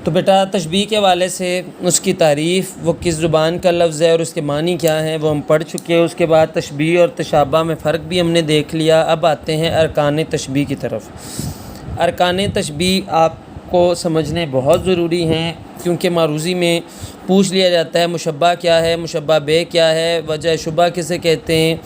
تو بیٹا تشبیہ کے حوالے سے اس کی تعریف، وہ کس زبان کا لفظ ہے اور اس کے معنی کیا ہیں، وہ ہم پڑھ چکے ہیں۔ اس کے بعد تشبیہ اور تشابہ میں فرق بھی ہم نے دیکھ لیا۔ اب آتے ہیں ارکان تشبیہ کی طرف۔ ارکان تشبیہ آپ کو سمجھنے بہت ضروری ہیں، کیونکہ معروضی میں پوچھ لیا جاتا ہے مشبہ کیا ہے، مشبہ بہ کیا ہے، وجہ شبہ کسے کہتے ہیں،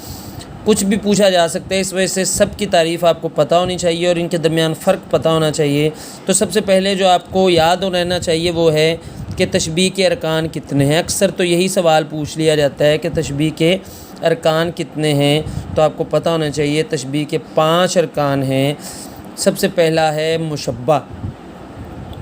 کچھ بھی پوچھا جا سکتا ہے۔ اس وجہ سے سب کی تعریف آپ کو پتہ ہونی چاہیے اور ان کے درمیان فرق پتہ ہونا چاہیے۔ تو سب سے پہلے جو آپ کو یاد رہنا چاہیے وہ ہے کہ تشبیہ کے ارکان کتنے ہیں۔ اکثر تو یہی سوال پوچھ لیا جاتا ہے کہ تشبیہ کے ارکان کتنے ہیں، تو آپ کو پتہ ہونا چاہیے تشبیہ کے 5 ارکان ہیں۔ سب سے پہلا ہے مشبہ۔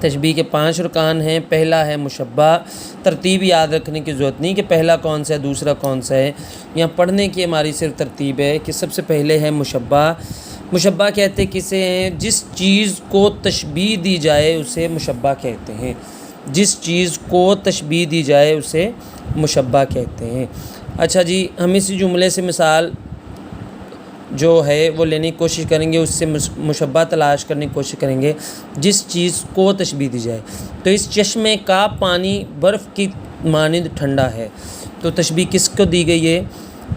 تشبیہ کے 5 ارکان ہیں۔ پہلا ہے مشبہ۔ ترتیب یاد رکھنے کی ضرورت نہیں کہ پہلا کون سا ہے دوسرا کون سا ہے، یہاں پڑھنے کی ہماری صرف ترتیب ہے کہ سب سے پہلے ہے مشبہ۔ مشبہ کہتے کسے ہیں؟ جس چیز کو تشبیہ دی جائے اسے مشبہ کہتے ہیں۔ جس چیز کو تشبیہ دی جائے اسے مشبہ کہتے ہیں۔ اچھا جی، ہم اسی جملے سے مثال جو ہے وہ لینے کی کوشش کریں گے، اس سے مشبہ تلاش کرنے کی کوشش کریں گے۔ جس چیز کو تشبیہ دی جائے، تو اس چشمے کا پانی برف کی مانند ٹھنڈا ہے، تو تشبیہ کس کو دی گئی ہے؟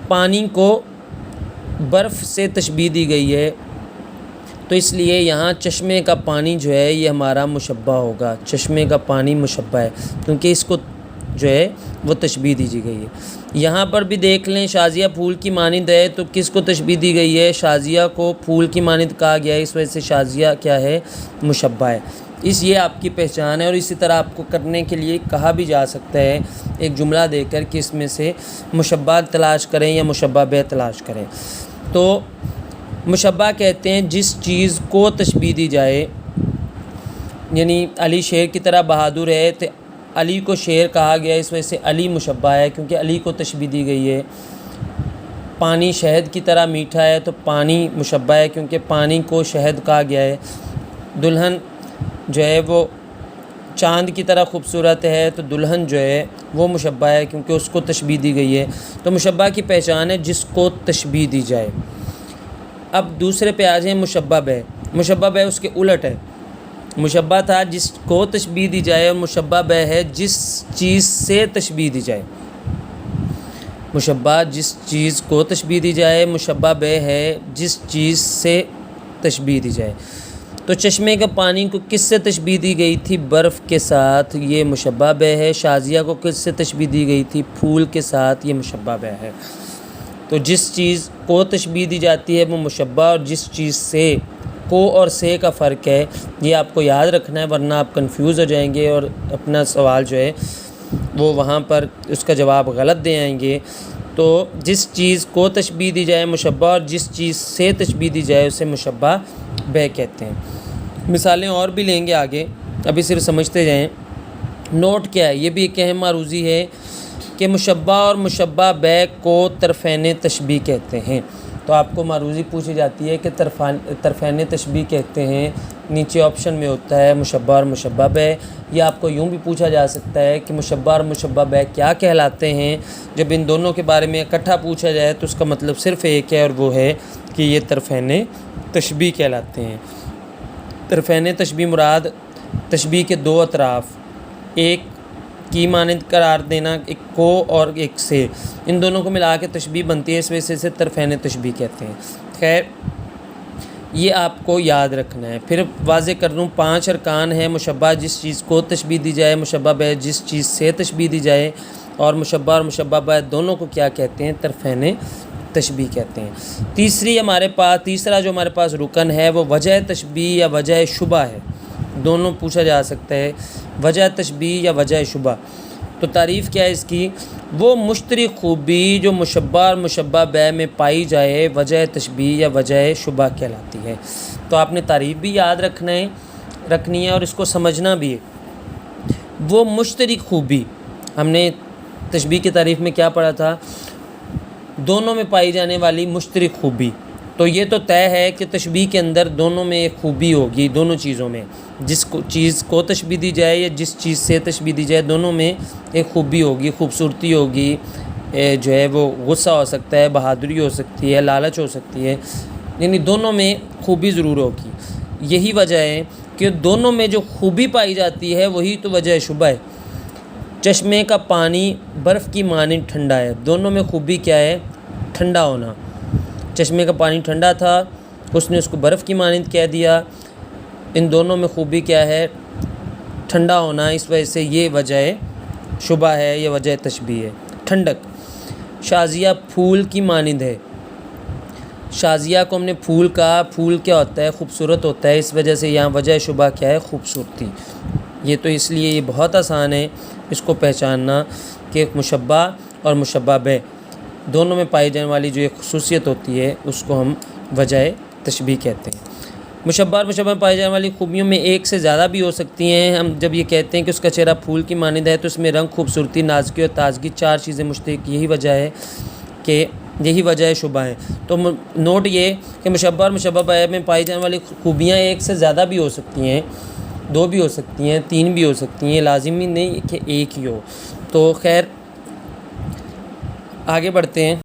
پانی کو برف سے تشبیہ دی گئی ہے، تو اس لیے یہاں چشمے کا پانی جو ہے یہ ہمارا مشبہ ہوگا۔ چشمے کا پانی مشبہ ہے کیونکہ اس کو جو ہے وہ تشبیہ دی گئی ہے۔ یہاں پر بھی دیکھ لیں، شازیہ پھول کی مانند ہے، تو کس کو تشبیہ دی گئی ہے؟ شازیہ کو پھول کی مانند کہا گیا ہے، اس وجہ سے شازیہ کیا ہے؟ مشبہ ہے۔ یہ آپ کی پہچان ہے، اور اسی طرح آپ کو کرنے کے لیے کہا بھی جا سکتا ہے ایک جملہ دے کر کہ اس میں سے مشبہ تلاش کریں یا مشبہ بہ تلاش کریں۔ تو مشبہ کہتے ہیں جس چیز کو تشبیہ دی جائے، یعنی علی شیر کی طرح بہادر ہے تو علی کو شیر کہا گیا، اس وجہ سے علی مشبہ ہے کیونکہ علی کو تشبیہ دی گئی ہے۔ پانی شہد کی طرح میٹھا ہے تو پانی مشبہ ہے کیونکہ پانی کو شہد کہا گیا ہے۔ دلہن جو ہے وہ چاند کی طرح خوبصورت ہے تو دلہن جو ہے وہ مشبہ ہے کیونکہ اس کو تشبیہ دی گئی ہے۔ تو مشبہ کی پہچان ہے جس کو تشبیہ دی جائے۔ اب دوسرے پہ آ جائیں مشبہ بہ۔ مشبہ بہ اس کے الٹ ہے۔ مشبہ تھا جس کو تشبیہ دی جائے، اور مشبہ بہ ہے جس چیز سے تشبیہ دی جائے۔ مشبہ جس چیز کو تشبیہ دی جائے، مشبہ بہ ہے جس چیز سے تشبیہ دی جائے۔ تو چشمے کے پانی کو کس سے تشبیہ دی گئی تھی؟ برف کے ساتھ، یہ مشبہ بہ ہے۔ شازیہ کو کس سے تشبیہ دی گئی تھی؟ پھول کے ساتھ، یہ مشبہ بہ ہے۔ تو جس چیز کو تشبیہ دی جاتی ہے وہ مشبہ، اور جس چیز سے کو اور سے کا فرق ہے، یہ آپ کو یاد رکھنا ہے، ورنہ آپ کنفیوز ہو جائیں گے اور اپنا سوال جو ہے وہ وہاں پر اس کا جواب غلط دے آئیں گے۔ تو جس چیز کو تشبیہ دی جائے مشبہ، اور جس چیز سے تشبیہ دی جائے اسے مشبہ بہ کہتے ہیں۔ مثالیں اور بھی لیں گے آگے، ابھی صرف سمجھتے جائیں۔ نوٹ کیا ہے؟ یہ بھی ایک اہم معروضی ہے کہ مشبہ اور مشبہ بہ کو طرفین تشبیہ کہتے ہیں۔ تو آپ کو معروضی پوچھی جاتی ہے کہ طرفین تشبیہ کہتے ہیں، نیچے آپشن میں ہوتا ہے مشبہ اور مشبہ بہ، یا آپ کو یوں بھی پوچھا جا سکتا ہے کہ مشبہ اور مشبہ بہ کیا کہلاتے ہیں۔ جب ان دونوں کے بارے میں اکٹھا پوچھا جائے تو اس کا مطلب صرف ایک ہے، اور وہ ہے کہ یہ طرفین تشبیہ کہلاتے ہیں۔ طرفین تشبیہ مراد تشبیہ کے 2 اطراف، ایک کی مانند قرار دینا، ایک کو اور ایک سے، ان دونوں کو ملا کے تشبیہ بنتی ہے، اس وجہ سے اسے طرفین تشبیہ کہتے ہیں۔ خیر، یہ آپ کو یاد رکھنا ہے۔ پھر واضح کر دوں، 5 ارکان ہیں۔ مشبہ جس چیز کو تشبیہ دی جائے، مشبہ بہ جس چیز سے تشبیہ دی جائے، اور مشبہ اور مشبہ بہ دونوں کو کیا کہتے ہیں؟ طرفین تشبیہ کہتے ہیں۔ تیسرا جو ہمارے پاس رکن ہے وہ وجہ تشبیہ یا وجہ شبہ ہے۔ دونوں پوچھا جا سکتا ہے، وجہ تشبیہ یا وجہ شبہ۔ تو تعریف کیا ہے اس کی؟ وہ مشترک خوبی جو مشبہ اور مشبہ بہ میں پائی جائے وجہ تشبیہ یا وجہ شبہ کہلاتی ہے۔ تو آپ نے تعریف بھی یاد رکھنی ہے اور اس کو سمجھنا بھی ہے۔ وہ مشترک خوبی، ہم نے تشبیہ کی تعریف میں کیا پڑھا تھا؟ دونوں میں پائی جانے والی مشترک خوبی۔ تو یہ تو طے ہے کہ تشبیہ کے اندر دونوں میں ایک خوبی ہوگی، دونوں چیزوں میں، جس چیز کو تشبیہ دی جائے یا جس چیز سے تشبیہ دی جائے، دونوں میں ایک خوبی ہوگی، خوبصورتی ہوگی، جو ہے وہ غصہ ہو سکتا ہے، بہادری ہو سکتی ہے، لالچ ہو سکتی ہے، یعنی دونوں میں خوبی ضرور ہوگی۔ یہی وجہ ہے کہ دونوں میں جو خوبی پائی جاتی ہے وہی تو وجہ شبہ ہے۔ چشمے کا پانی برف کی مانند ٹھنڈا ہے، دونوں میں خوبی کیا ہے؟ ٹھنڈا ہونا۔ چشمے کا پانی ٹھنڈا تھا، اس نے اس کو برف کی مانند کہہ دیا، ان دونوں میں خوبی کیا ہے؟ ٹھنڈا ہونا، اس وجہ سے یہ وجہ شبہ ہے، یہ وجہ تشبیہ ہے۔ ٹھنڈک، شازیہ پھول کی مانند ہے، شازیہ کو ہم نے پھول کہا، پھول کیا ہوتا ہے؟ خوبصورت ہوتا ہے، اس وجہ سے یہاں وجہ شبہ کیا ہے؟ خوبصورتی۔ یہ تو اس لیے یہ بہت آسان ہے اس کو پہچاننا کہ مشبہ اور مشبہ بہ دونوں میں پائی جانے والی جو ایک خصوصیت ہوتی ہے اس کو ہم وجہ تشبیہ کہتے ہیں۔ مشبہ اور مشبہ میں پائی جانے والی خوبیوں میں ایک سے زیادہ بھی ہو سکتی ہیں۔ ہم جب یہ کہتے ہیں کہ اس کا چہرہ پھول کی مانند ہے تو اس میں رنگ، خوبصورتی، نازکی اور تازگی 4 چیزیں مشترک، یہی وجہ ہے کہ یہی وجہ شبہ ہے۔ تو نوٹ یہ کہ مشبہ اور مشبہ بہ میں پائی جانے والی خوبیاں ایک سے زیادہ بھی ہو سکتی ہیں، 2 بھی ہو سکتی ہیں، 3 بھی ہو سکتی ہیں، لازمی نہیں کہ ایک ہی ہو۔ تو خیر آگے بڑھتے ہیں۔